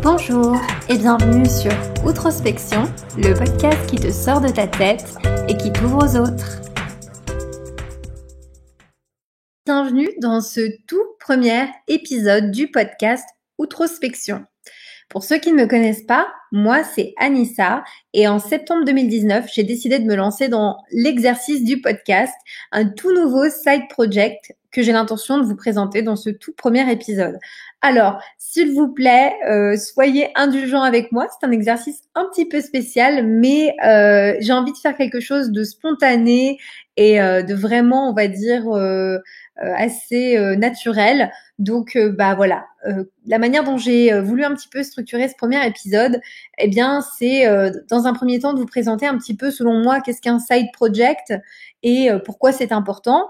Bonjour et bienvenue sur Outrospection, le podcast qui te sort de ta tête et qui t'ouvre aux autres. Bienvenue dans ce tout premier épisode du podcast Outrospection. Pour ceux qui ne me connaissent pas, moi c'est Anissa et en septembre 2019, j'ai décidé de me lancer dans l'exercice du podcast, un tout nouveau side project que j'ai l'intention de vous présenter dans ce tout premier épisode. Alors, s'il vous plaît, soyez indulgents avec moi. C'est un exercice un petit peu spécial, mais j'ai envie de faire quelque chose de spontané et de vraiment, on va dire, assez naturel. Donc, voilà. La manière dont j'ai voulu un petit peu structurer ce premier épisode, eh bien, c'est dans un premier temps de vous présenter un petit peu, selon moi, qu'est-ce qu'un side project et pourquoi c'est important.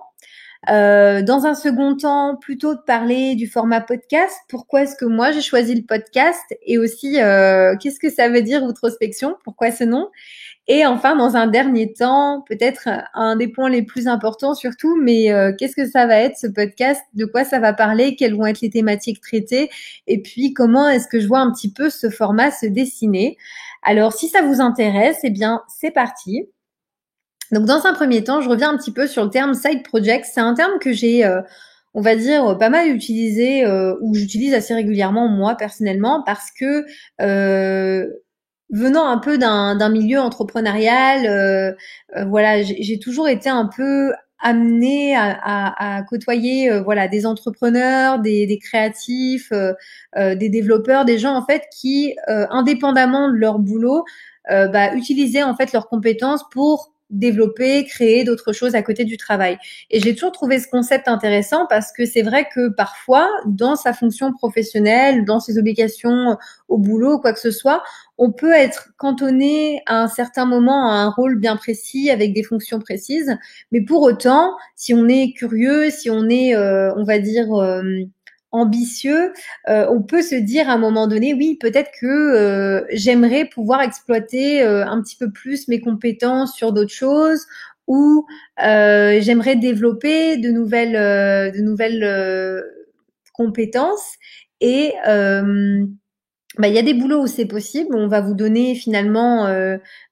Dans un second temps, plutôt de parler du format podcast. Pourquoi est-ce que moi j'ai choisi le podcast et aussi qu'est-ce que ça veut dire outrospection? Pourquoi ce nom? Et enfin, dans un dernier temps, peut-être un des points les plus importants surtout, mais qu'est-ce que ça va être ce podcast? De quoi ça va parler? Quelles vont être les thématiques traitées? Et puis, comment est-ce que je vois un petit peu ce format se dessiner? Alors, si ça vous intéresse, eh bien, c'est parti. Donc, dans un premier temps, je reviens un petit peu sur le terme side project. C'est un terme que j'ai, on va dire, pas mal utilisé ou j'utilise assez régulièrement moi personnellement parce que venant un peu d'un milieu entrepreneurial, voilà, j'ai toujours été un peu amenée à côtoyer, voilà, des entrepreneurs, des créatifs, des développeurs, des gens en fait qui, indépendamment de leur boulot, utilisaient en fait leurs compétences pour développer, créer d'autres choses à côté du travail. Et j'ai toujours trouvé ce concept intéressant parce que c'est vrai que parfois, dans sa fonction professionnelle, dans ses obligations au boulot, quoi que ce soit, on peut être cantonné à un certain moment à un rôle bien précis avec des fonctions précises. Mais pour autant, si on est curieux, si on est, on va dire, ambitieux, on peut se dire à un moment donné, oui, peut-être que j'aimerais pouvoir exploiter un petit peu plus mes compétences sur d'autres choses ou j'aimerais développer de nouvelles compétences et il y a des boulots où c'est possible, où on va vous donner finalement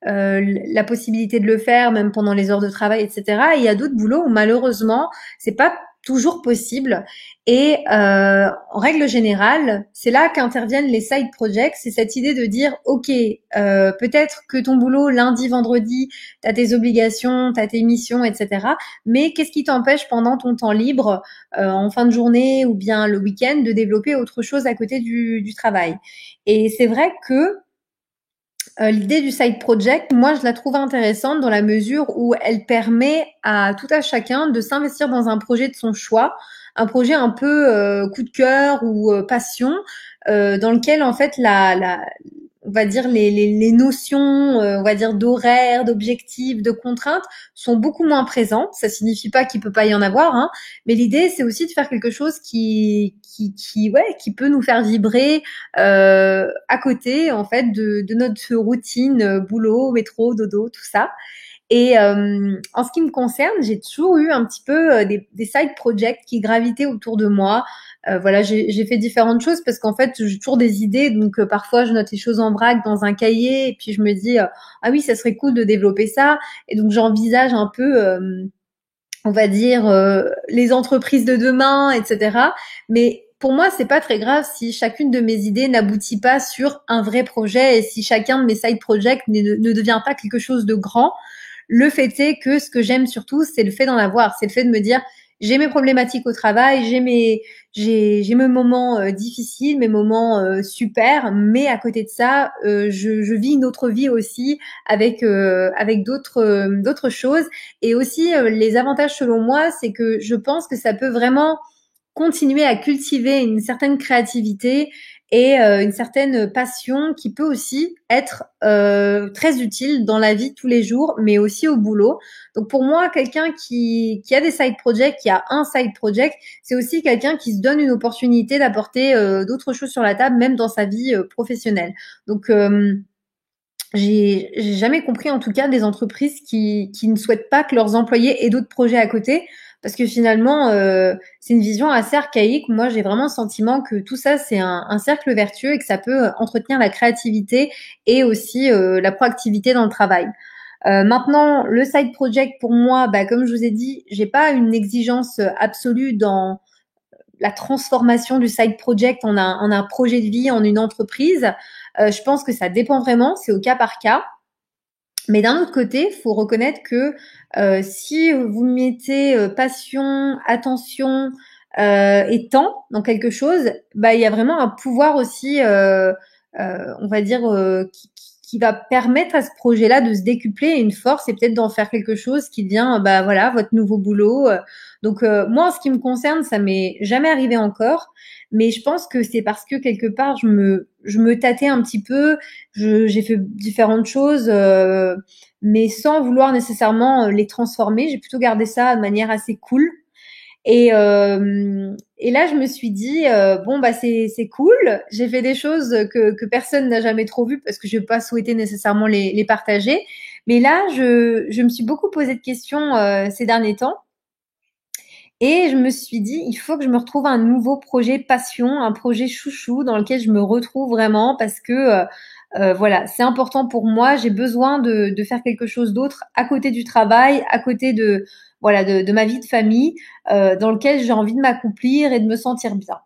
la possibilité de le faire même pendant les heures de travail, etc. Et il y a d'autres boulots où malheureusement c'est pas toujours possible. Et en règle générale, c'est là qu'interviennent les side projects. C'est cette idée de dire, ok, peut-être que ton boulot lundi, vendredi, t'as tes obligations, t'as tes missions, etc. Mais qu'est-ce qui t'empêche pendant ton temps libre, en fin de journée ou bien le week-end, de développer autre chose à côté du travail? Et c'est vrai que l'idée du side project, moi, je la trouve intéressante dans la mesure où elle permet à tout à chacun de s'investir dans un projet de son choix, un projet un peu coup de cœur ou passion, dans lequel en fait on va dire les notions, on va dire d'horaire, d'objectifs, de contraintes sont beaucoup moins présentes. Ça signifie pas qu'il peut pas y en avoir, hein, mais l'idée c'est aussi de faire quelque chose qui peut nous faire vibrer à côté en fait de notre routine boulot, métro, dodo, tout ça. Et en ce qui me concerne, j'ai toujours eu un petit peu des side projects qui gravitaient autour de moi. Voilà, j'ai fait différentes choses parce qu'en fait, j'ai toujours des idées. Donc parfois, je note les choses en vrac dans un cahier et puis je me dis ah oui, ça serait cool de développer ça. Et donc j'envisage un peu, on va dire, les entreprises de demain, etc. Mais pour moi, c'est pas très grave si chacune de mes idées n'aboutit pas sur un vrai projet et si chacun de mes side projects ne devient pas quelque chose de grand. Le fait est que ce que j'aime surtout, c'est le fait d'en avoir. C'est le fait de me dire, j'ai mes problématiques au travail, j'ai mes moments difficiles, mes moments super, mais à côté de ça, je vis une autre vie aussi avec d'autres choses. Et aussi, les avantages selon moi, c'est que je pense que ça peut vraiment continuer à cultiver une certaine créativité et une certaine passion qui peut aussi être très utile dans la vie de tous les jours, mais aussi au boulot. Donc pour moi, quelqu'un qui a des side projects, qui a un side project, c'est aussi quelqu'un qui se donne une opportunité d'apporter d'autres choses sur la table, même dans sa vie professionnelle. Donc j'ai jamais compris en tout cas des entreprises qui ne souhaitent pas que leurs employés aient d'autres projets à côté. parce que finalement, c'est une vision assez archaïque. Moi, j'ai vraiment le sentiment que tout ça, c'est un cercle vertueux et que ça peut entretenir la créativité et aussi la proactivité dans le travail. Maintenant, le side project pour moi, bah, comme je vous ai dit, j'ai pas une exigence absolue dans la transformation du side project en un projet de vie, en une entreprise. Je pense que ça dépend vraiment, c'est au cas par cas. Mais d'un autre côté, il faut reconnaître que si vous mettez passion, attention et temps dans quelque chose, bah il y a vraiment un pouvoir aussi, on va dire, qui va permettre à ce projet-là de se décupler et une force et peut-être d'en faire quelque chose qui devient, bah voilà, votre nouveau boulot. Donc moi, en ce qui me concerne, ça m'est jamais arrivé encore, mais je pense que c'est parce que quelque part, je me tâtais un petit peu, j'ai fait différentes choses, mais sans vouloir nécessairement les transformer. J'ai plutôt gardé ça de manière assez cool. Et là, je me suis dit bon bah c'est cool. J'ai fait des choses que personne n'a jamais trop vues parce que je n'ai pas souhaité nécessairement les partager. Mais là, je me suis beaucoup posé de questions ces derniers temps. Et je me suis dit, il faut que je me retrouve un nouveau projet passion, un projet chouchou dans lequel je me retrouve vraiment parce que voilà, c'est important pour moi. J'ai besoin de faire quelque chose d'autre à côté du travail, à côté de voilà de ma vie de famille, dans lequel j'ai envie de m'accomplir et de me sentir bien.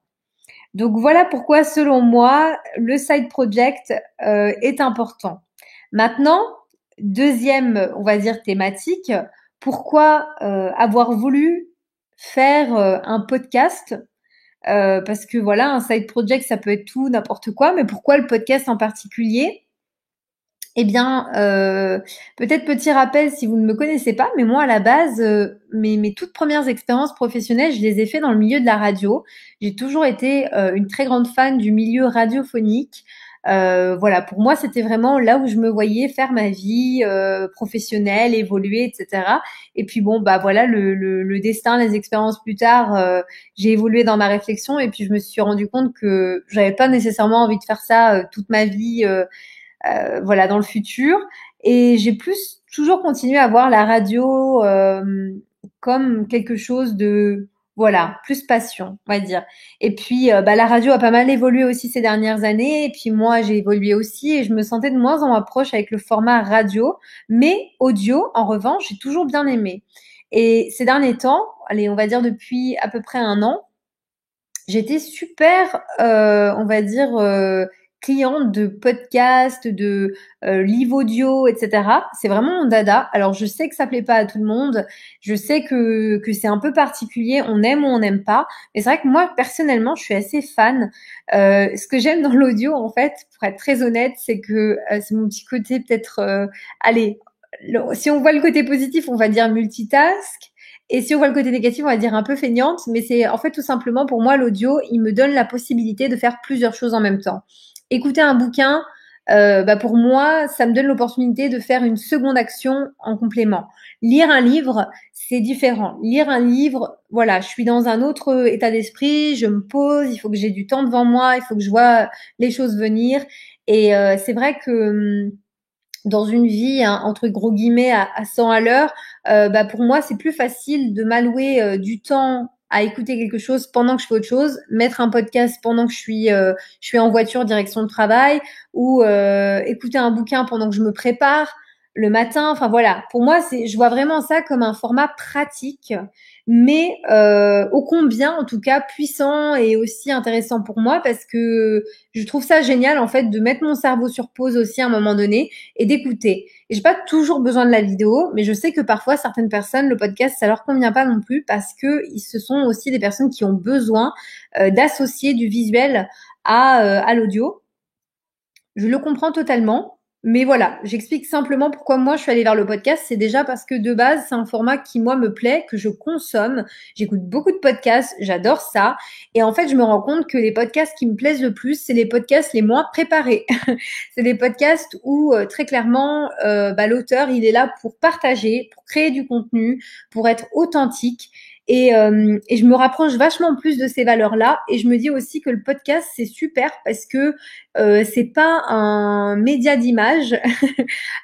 Donc voilà pourquoi, selon moi, le side project est important. Maintenant, deuxième, on va dire thématique, pourquoi avoir voulu faire un podcast, parce que voilà, un side project, ça peut être tout, n'importe quoi, mais pourquoi le podcast en particulier? Eh bien, peut-être petit rappel si vous ne me connaissez pas, mais moi à la base, mes toutes premières expériences professionnelles, je les ai fait dans le milieu de la radio. J'ai toujours été une très grande fan du milieu radiophonique. Voilà, pour moi, c'était vraiment là où je me voyais faire ma vie professionnelle, évoluer, etc. Et puis bon, bah voilà, le destin, les expériences plus tard, j'ai évolué dans ma réflexion et puis je me suis rendu compte que j'avais pas nécessairement envie de faire ça toute ma vie. Voilà, dans le futur. Et j'ai plus toujours continué à voir la radio comme quelque chose de voilà, plus passion, on va dire. Et puis bah, la radio a pas mal évolué aussi ces dernières années. Et puis moi, j'ai évolué aussi et je me sentais de moins en moins proche avec le format radio, mais audio, en revanche, j'ai toujours bien aimé. Et ces derniers temps, allez, on va dire depuis à peu près un an, j'étais super, on va dire, cliente de podcasts, de livres audio, etc. C'est vraiment mon dada. Alors je sais que ça plaît pas à tout le monde, je sais que c'est un peu particulier, on aime ou on n'aime pas. Mais c'est vrai que moi personnellement, je suis assez fan. Ce que j'aime dans l'audio, en fait, pour être très honnête, c'est que c'est mon petit côté peut-être, allez, si on voit le côté positif, on va dire multitask. Et si on voit le côté négatif, on va dire un peu feignante, mais c'est en fait tout simplement pour moi l'audio, il me donne la possibilité de faire plusieurs choses en même temps. Écouter un bouquin, bah pour moi, ça me donne l'opportunité de faire une seconde action en complément. Lire un livre, c'est différent. Lire un livre, voilà, je suis dans un autre état d'esprit, je me pose, il faut que j'ai du temps devant moi, il faut que je vois les choses venir. Et c'est vrai que dans une vie hein, entre gros guillemets à 100 à l'heure, bah pour moi c'est plus facile de m'allouer du temps à écouter quelque chose pendant que je fais autre chose, mettre un podcast pendant que je suis en voiture direction le travail ou écouter un bouquin pendant que je me prépare le matin. Enfin voilà, pour moi c'est je vois vraiment ça comme un format pratique mais ô combien en tout cas puissant et aussi intéressant pour moi parce que je trouve ça génial en fait de mettre mon cerveau sur pause aussi à un moment donné et d'écouter. Et j'ai pas toujours besoin de la vidéo, mais je sais que parfois certaines personnes le podcast ça leur convient pas non plus parce que ce sont aussi des personnes qui ont besoin d'associer du visuel à l'audio. Je le comprends totalement. Mais voilà, j'explique simplement pourquoi moi je suis allée vers le podcast. C'est déjà parce que de base, c'est un format qui moi me plaît, que je consomme. J'écoute beaucoup de podcasts, j'adore ça. Et en fait, je me rends compte que les podcasts qui me plaisent le plus, c'est les podcasts les moins préparés. C'est des podcasts où très clairement, bah, l'auteur, il est là pour partager, pour créer du contenu, pour être authentique. Et je me rapproche vachement plus de ces valeurs-là. Et je me dis aussi que le podcast, c'est super parce que c'est pas un média d'image.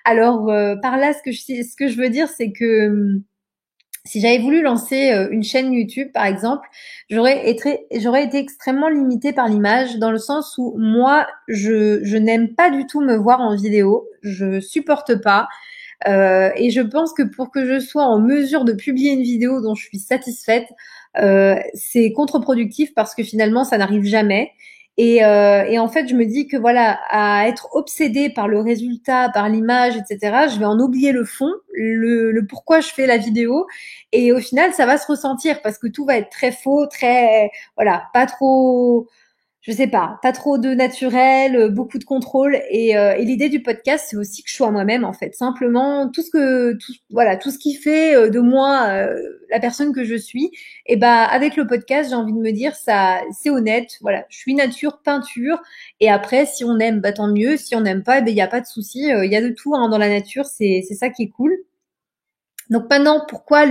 Alors par là, ce que je veux dire, c'est que Si j'avais voulu lancer une chaîne YouTube, par exemple, j'aurais été extrêmement limitée par l'image, dans le sens où moi, je n'aime pas du tout me voir en vidéo. Je supporte pas. Et je pense que pour que je sois en mesure de publier une vidéo dont je suis satisfaite, c'est contre-productif parce que finalement, ça n'arrive jamais. Et en fait, je me dis que voilà, à être obsédée par le résultat, par l'image, etc., je vais en oublier le fond, le pourquoi je fais la vidéo. Et au final, ça va se ressentir parce que tout va être très faux, très, voilà, pas trop, je sais pas trop de naturel, beaucoup de contrôle. Et l'idée du podcast, c'est aussi que je sois moi-même, en fait. Simplement, tout ce qui fait de moi la personne que je suis. Et bah, avec le podcast, j'ai envie de me dire ça, c'est honnête. Voilà, je suis nature, peinture. Et après, si on aime, bah tant mieux. Si on n'aime pas, ben il y a pas de souci. Il y a de tout hein, dans la nature. C'est ça qui est cool. Donc maintenant, pourquoi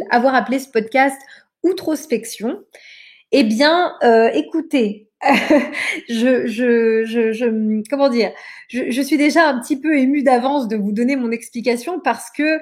avoir appelé ce podcast Outrospection? Eh bien, écoutez, comment dire, je suis déjà un petit peu émue d'avance de vous donner mon explication parce que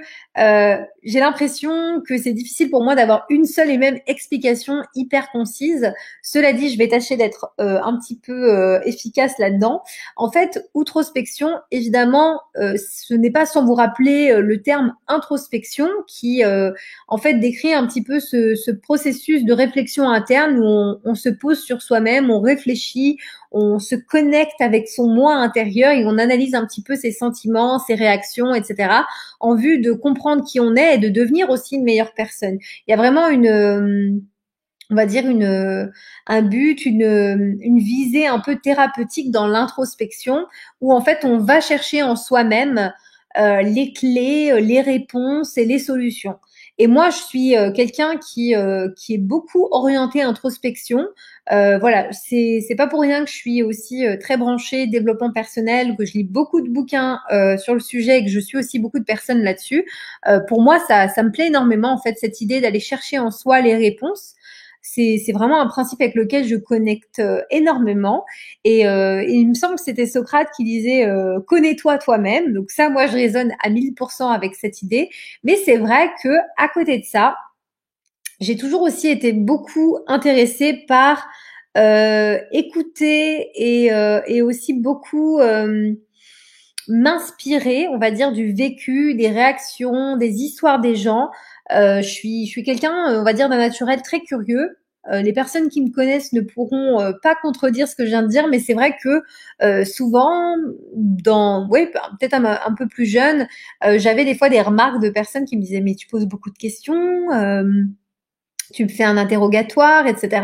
j'ai l'impression que c'est difficile pour moi d'avoir une seule et même explication hyper concise. Cela dit, je vais tâcher d'être un petit peu efficace là-dedans. En fait, outrospection, évidemment, ce n'est pas sans vous rappeler le terme introspection qui en fait décrit un petit peu ce processus de réflexion interne où on se pose sur soi-même, on réfléchit, on se connecte avec son moi intérieur et on analyse un petit peu ses sentiments, ses réactions, etc. en vue de comprendre qui on est et de devenir aussi une meilleure personne. Il y a vraiment on va dire un but, une visée un peu thérapeutique dans l'introspection où en fait on va chercher en soi-même les clés, les réponses et les solutions. Et moi, je suis quelqu'un qui est beaucoup orienté introspection. Voilà, c'est pas pour rien que je suis aussi très branchée développement personnel, que je lis beaucoup de bouquins sur le sujet et que je suis aussi beaucoup de personnes là-dessus. Pour moi, ça me plaît énormément en fait cette idée d'aller chercher en soi les réponses. C'est vraiment un principe avec lequel je connecte énormément. Et il me semble que c'était Socrate qui disait connais-toi toi-même. Donc ça, moi, je résonne à 1000% avec cette idée. Mais c'est vrai que à côté de ça, j'ai toujours aussi été beaucoup intéressée par écouter et aussi beaucoup m'inspirer, on va dire, du vécu, des réactions, des histoires des gens. Je suis quelqu'un, on va dire, d'un naturel très curieux. Les personnes qui me connaissent ne pourront pas contredire ce que je viens de dire, mais c'est vrai que souvent, peut-être un peu plus jeune, j'avais des fois des remarques de personnes qui me disaient mais tu poses beaucoup de questions. Tu me fais un interrogatoire, etc.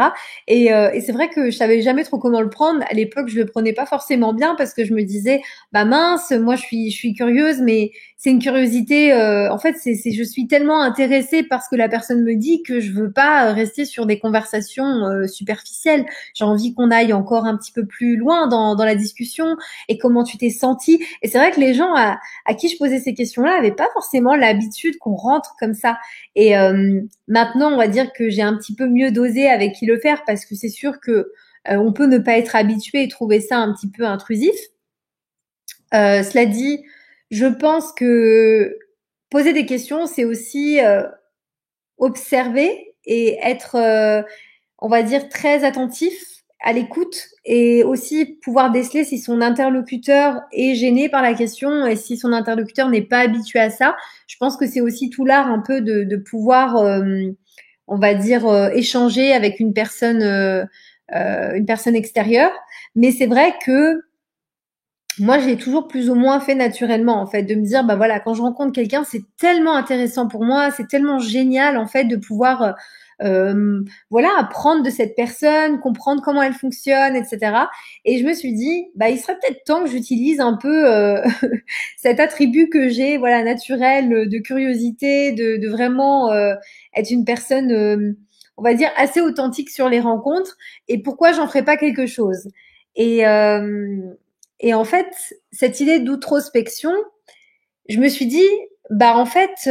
Et c'est vrai que je savais jamais trop comment le prendre. À l'époque, je le prenais pas forcément bien parce que je me disais, bah mince, moi je suis curieuse, mais c'est une curiosité. En fait, je suis tellement intéressée par ce que la personne me dit que je veux pas rester sur des conversations superficielles. J'ai envie qu'on aille encore un petit peu plus loin dans la discussion et comment tu t'es sentie. Et c'est vrai que les gens à qui je posais ces questions-là avaient pas forcément l'habitude qu'on rentre comme ça. Et maintenant, on va dire que j'ai un petit peu mieux dosé avec qui le faire parce que c'est sûr que on peut ne pas être habitué et trouver ça un petit peu intrusif. Cela dit, je pense que poser des questions, c'est aussi observer et être, on va dire, très attentif à l'écoute et aussi pouvoir déceler si son interlocuteur est gêné par la question et si son interlocuteur n'est pas habitué à ça. Je pense que c'est aussi tout l'art un peu de pouvoir, on va dire, échanger avec une personne extérieure. Mais c'est vrai que moi, j'ai toujours plus ou moins fait naturellement, en fait, de me dire, bah voilà, quand je rencontre quelqu'un, c'est tellement intéressant pour moi, c'est tellement génial, en fait, de pouvoir, voilà, apprendre de cette personne, comprendre comment elle fonctionne, etc. Et je me suis dit, bah, il serait peut-être temps que j'utilise un peu cet attribut que j'ai, voilà, naturel, de curiosité, de vraiment être une personne, on va dire, assez authentique sur les rencontres. Et pourquoi j'en ferais pas quelque chose? Et et en fait, cette idée d'outrospection, je me suis dit, bah en fait,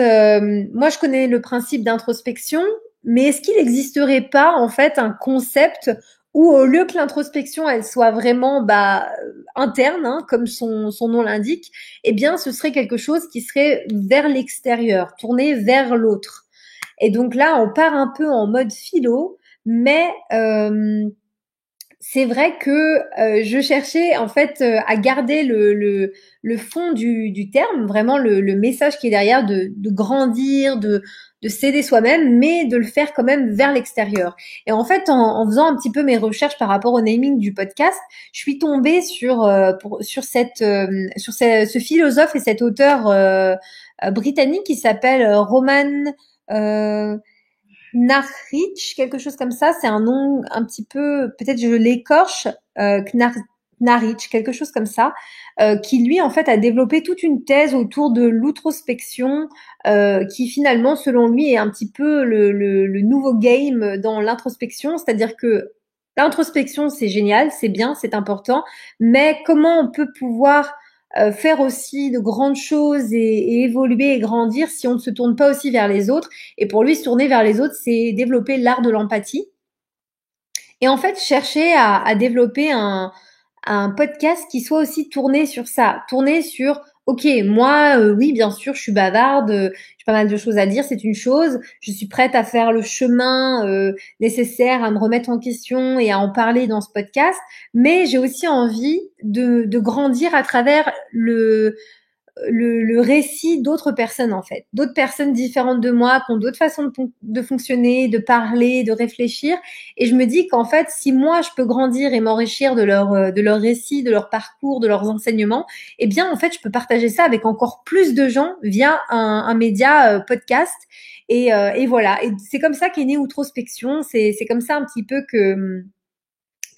moi je connais le principe d'introspection, mais est-ce qu'il n'existerait pas en fait un concept où au lieu que l'introspection elle soit vraiment interne, hein, comme son nom l'indique, eh bien ce serait quelque chose qui serait vers l'extérieur, tourné vers l'autre. Et donc là, on part un peu en mode philo, mais c'est vrai que je cherchais en fait à garder le fond du terme, vraiment le message qui est derrière de grandir, de s'aider soi-même, mais de le faire quand même vers l'extérieur. Et en fait, en faisant un petit peu mes recherches par rapport au naming du podcast, je suis tombée sur ce philosophe et cet auteur britannique qui s'appelle Roman euh, Knarych, quelque chose comme ça. C'est un nom un petit peu, peut-être je l'écorche, Knarych, quelque chose comme ça, qui lui en fait a développé toute une thèse autour de l'outrospection, qui finalement, selon lui, est un petit peu le nouveau game dans l'introspection, c'est-à-dire que l'introspection c'est génial, c'est bien, c'est important, mais comment on peut pouvoir faire aussi de grandes choses et évoluer et grandir si on ne se tourne pas aussi vers les autres. Et pour lui, se tourner vers les autres, c'est développer l'art de l'empathie. Et en fait, chercher à développer un podcast qui soit aussi tourné sur ça, tourné sur ok, moi, oui, bien sûr, je suis bavarde, j'ai pas mal de choses à dire, c'est une chose. Je suis prête à faire le chemin nécessaire, à me remettre en question et à en parler dans ce podcast. Mais j'ai aussi envie de grandir à travers le récit d'autres personnes en fait, d'autres personnes différentes de moi, qui ont d'autres façons de fonctionner, de parler, de réfléchir. Et je me dis qu'en fait, si moi je peux grandir et m'enrichir de leur récit, de leur parcours, de leurs enseignements, eh bien en fait, je peux partager ça avec encore plus de gens via un média podcast. Et voilà. Et c'est comme ça qu'est née Outrospection. C'est comme ça un petit peu que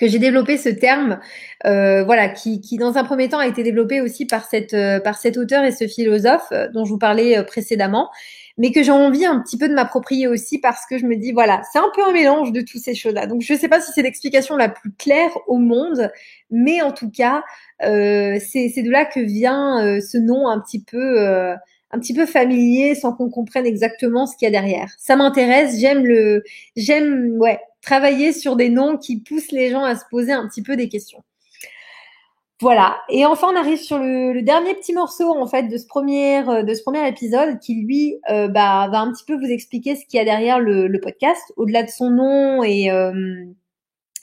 j'ai développé ce terme, voilà, qui dans un premier temps a été développé aussi par cet auteur et ce philosophe dont je vous parlais précédemment, mais que j'ai envie un petit peu de m'approprier aussi parce que je me dis voilà, c'est un peu un mélange de toutes ces choses-là. Donc je sais pas si c'est l'explication la plus claire au monde, mais en tout cas, c'est de là que vient ce nom un petit peu familier sans qu'on comprenne exactement ce qu'il y a derrière. Ça m'intéresse, j'aime, ouais, travailler sur des noms qui poussent les gens à se poser un petit peu des questions. Voilà. Et enfin, on arrive sur le dernier petit morceau en fait de ce premier épisode qui lui va un petit peu vous expliquer ce qu'il y a derrière le podcast, au-delà de son nom et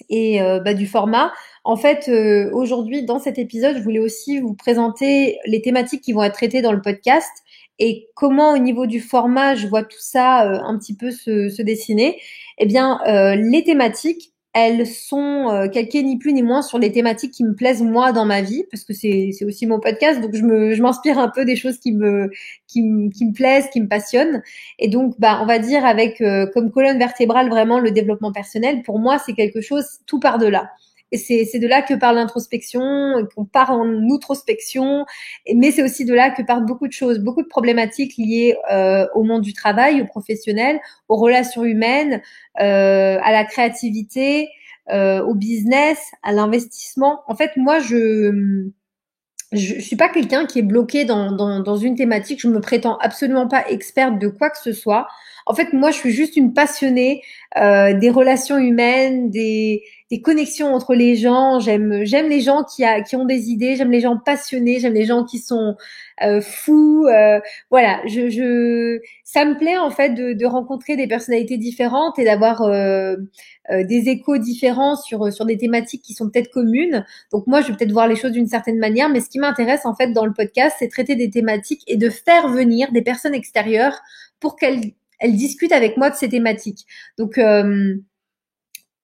du format. En fait, aujourd'hui, dans cet épisode, je voulais aussi vous présenter les thématiques qui vont être traitées dans le podcast et comment, au niveau du format, je vois tout ça un petit peu se dessiner. Eh bien, les thématiques, elles sont calquées ni plus ni moins sur les thématiques qui me plaisent moi dans ma vie, parce que c'est aussi mon podcast, donc je m'inspire un peu des choses qui me plaisent, qui me passionnent. Et donc, on va dire avec comme colonne vertébrale vraiment le développement personnel. Pour moi, c'est quelque chose tout par-delà. Et c'est de là que parle l'introspection, qu'on part en outrospection, mais c'est aussi de là que partent beaucoup de choses, beaucoup de problématiques liées au monde du travail, au professionnel, aux relations humaines, à la créativité, au business, à l'investissement. En fait, moi, je suis pas quelqu'un qui est bloqué dans une thématique. Je me prétends absolument pas experte de quoi que ce soit. En fait, moi, je suis juste une passionnée des relations humaines, des connexions entre les gens. J'aime les gens qui ont des idées. J'aime les gens passionnés. J'aime les gens qui sont fous. Voilà, ça me plaît en fait de rencontrer des personnalités différentes et d'avoir des échos différents sur des thématiques qui sont peut-être communes. Donc moi, je vais peut-être voir les choses d'une certaine manière, mais ce qui m'intéresse en fait dans le podcast, c'est traiter des thématiques et de faire venir des personnes extérieures pour qu'elles discutent avec moi de ces thématiques. Donc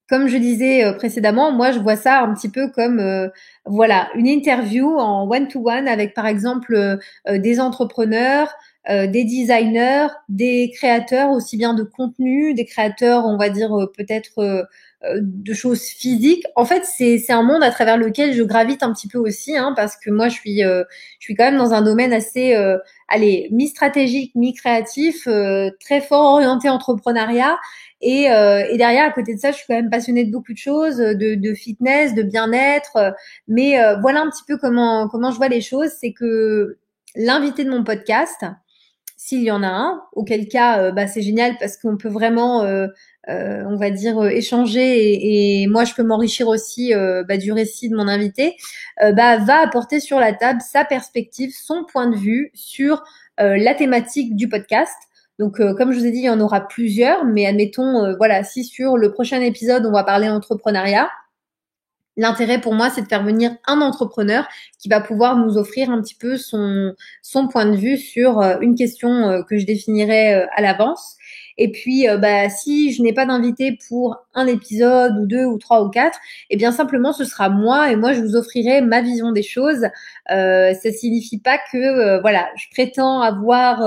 comme je disais précédemment, moi je vois ça un petit peu comme voilà, une interview en one-to-one avec par exemple des entrepreneurs, des designers, des créateurs aussi bien de contenu, des créateurs, on va dire peut-être de choses physiques. En fait, c'est un monde à travers lequel je gravite un petit peu aussi, hein, parce que moi je suis quand même dans un domaine assez allez, mi-stratégique, mi-créatif, très fort orienté entrepreneuriat. Et derrière, à côté de ça, je suis quand même passionnée de beaucoup de choses, de fitness, de bien-être. Mais voilà un petit peu comment je vois les choses. C'est que l'invité de mon podcast, s'il y en a un, auquel cas, c'est génial parce qu'on peut vraiment, on va dire, échanger et moi, je peux m'enrichir aussi du récit de mon invité, va apporter sur la table sa perspective, son point de vue sur la thématique du podcast. Donc, comme je vous ai dit, il y en aura plusieurs, mais admettons, voilà, si sur le prochain épisode, on va parler entrepreneuriat, l'intérêt pour moi, c'est de faire venir un entrepreneur qui va pouvoir nous offrir un petit peu son point de vue sur une question que je définirai à l'avance. Et puis, si je n'ai pas d'invité pour un épisode ou deux ou trois ou quatre, eh bien simplement ce sera moi et moi je vous offrirai ma vision des choses. Ça signifie pas que voilà, je prétends avoir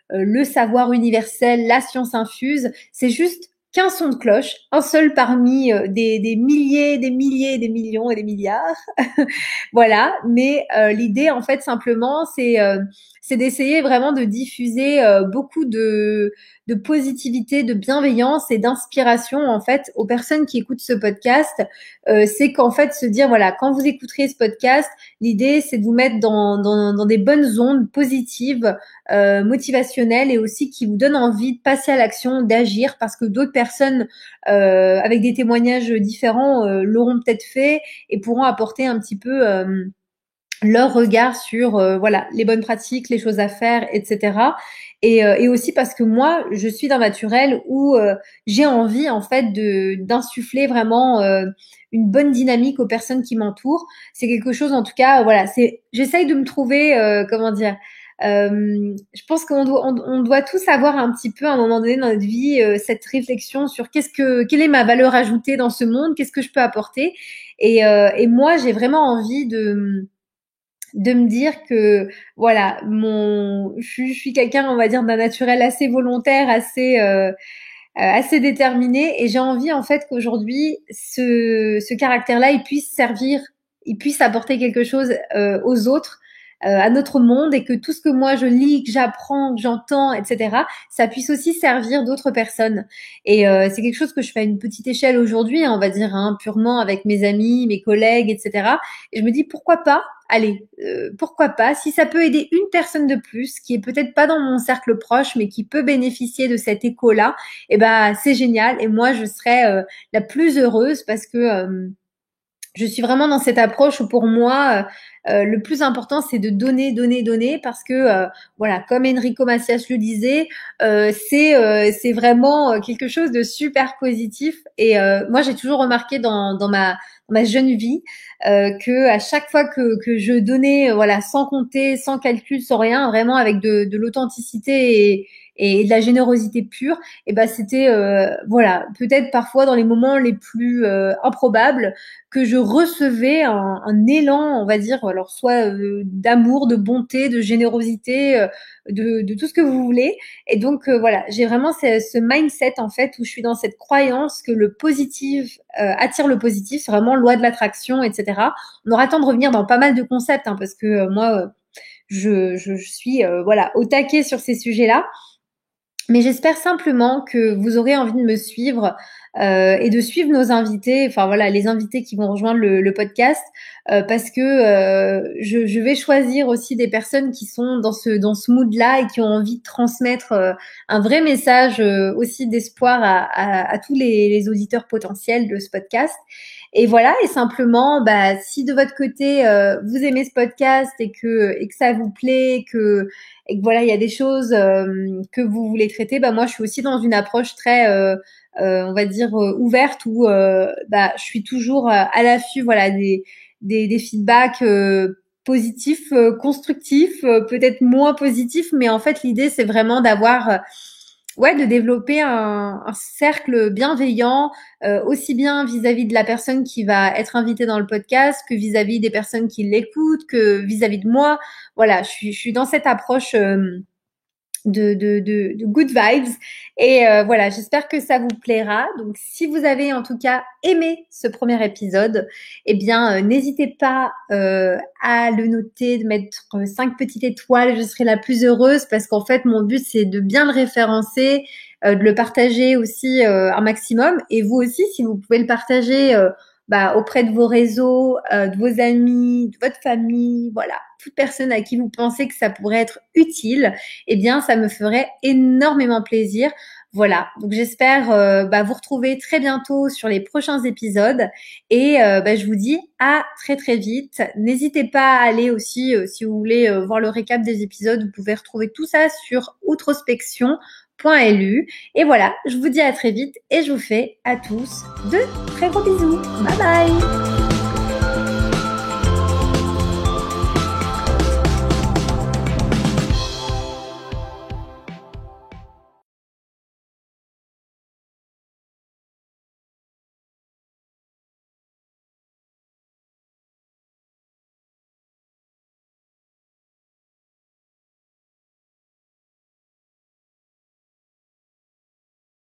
le savoir universel, la science infuse. C'est juste qu'un son de cloche, un seul parmi des milliers, des milliers, des millions et des milliards. Voilà, mais l'idée en fait simplement c'est d'essayer vraiment de diffuser beaucoup de positivité, de bienveillance et d'inspiration en fait aux personnes qui écoutent ce podcast. C'est qu'en fait se dire voilà, quand vous écouterez ce podcast, l'idée c'est de vous mettre dans des bonnes ondes positives, motivationnelles et aussi qui vous donnent envie de passer à l'action, d'agir parce que d'autres personnes avec des témoignages différents l'auront peut-être fait et pourront apporter un petit peu leur regard sur voilà les bonnes pratiques, les choses à faire, etc. Et aussi parce que moi, je suis d'un naturel où j'ai envie en fait de d'insuffler vraiment une bonne dynamique aux personnes qui m'entourent. C'est quelque chose, en tout cas, voilà, c'est j'essaye de me trouver comment dire. Je pense on doit tous avoir un petit peu à un moment donné dans notre vie cette réflexion sur quelle est ma valeur ajoutée dans ce monde, qu'est-ce que je peux apporter. Et moi, j'ai vraiment envie de me dire que voilà je suis quelqu'un on va dire d'un naturel assez volontaire assez déterminé et j'ai envie en fait qu'aujourd'hui ce caractère-là il puisse apporter quelque chose aux autres à notre monde et que tout ce que moi je lis, que j'apprends, que j'entends, etc., ça puisse aussi servir d'autres personnes. Et c'est quelque chose que je fais à une petite échelle aujourd'hui, hein, on va dire, hein, purement avec mes amis, mes collègues, etc. Et je me dis pourquoi pas. Allez, pourquoi pas, si ça peut aider une personne de plus, qui est peut-être pas dans mon cercle proche, mais qui peut bénéficier de cet écho-là, eh ben c'est génial. Et moi, je serais la plus heureuse parce que je suis vraiment dans cette approche où pour moi, le plus important, c'est de donner, donner, donner, parce que voilà, comme Enrico Macias le disait, c'est vraiment quelque chose de super positif. Et moi, j'ai toujours remarqué dans ma jeune vie que à chaque fois que je donnais, voilà, sans compter, sans calcul, sans rien, vraiment avec de l'authenticité et de la générosité pure, et ben c'était voilà, peut-être parfois dans les moments les plus improbables que je recevais un élan, on va dire, alors soit d'amour, de bonté, de générosité, de tout ce que vous voulez. Et donc voilà, j'ai vraiment ce mindset en fait où je suis dans cette croyance que le positif attire le positif, c'est vraiment loi de l'attraction, etc. On aura le temps de revenir dans pas mal de concepts, hein, parce que moi, je suis voilà au taquet sur ces sujets-là. Mais j'espère simplement que vous aurez envie de me suivre et de suivre nos invités, enfin voilà, les invités qui vont rejoindre le podcast, parce que je vais choisir aussi des personnes qui sont dans ce mood-là et qui ont envie de transmettre un vrai message aussi d'espoir à tous les auditeurs potentiels de ce podcast. Et voilà, et simplement, si de votre côté vous aimez ce podcast et que ça vous plaît, et que voilà, il y a des choses que vous voulez traiter, moi je suis aussi dans une approche très on va dire ouverte où je suis toujours à l'affût voilà des feedbacks positifs, constructifs, peut-être moins positifs, mais en fait l'idée c'est vraiment d'avoir ouais, de développer un cercle bienveillant, aussi bien vis-à-vis de la personne qui va être invitée dans le podcast que vis-à-vis des personnes qui l'écoutent, que vis-à-vis de moi. Voilà, je suis dans cette approche de good vibes. Et voilà, j'espère que ça vous plaira. Donc, si vous avez en tout cas aimé ce premier épisode, eh bien, n'hésitez pas à le noter, de mettre 5 petites étoiles. Je serai la plus heureuse parce qu'en fait, mon but, c'est de bien le référencer, de le partager aussi un maximum. Et vous aussi, si vous pouvez le partager auprès de vos réseaux, de vos amis, de votre famille, voilà, toute personne à qui vous pensez que ça pourrait être utile, eh bien, ça me ferait énormément plaisir. Voilà, donc j'espère vous retrouver très bientôt sur les prochains épisodes et je vous dis à très très vite. N'hésitez pas à aller aussi, si vous voulez voir le récap des épisodes, vous pouvez retrouver tout ça sur outrospection.com www.ecom.lu. Et voilà, je vous dis à très vite et je vous fais à tous de très gros bisous. Bye bye!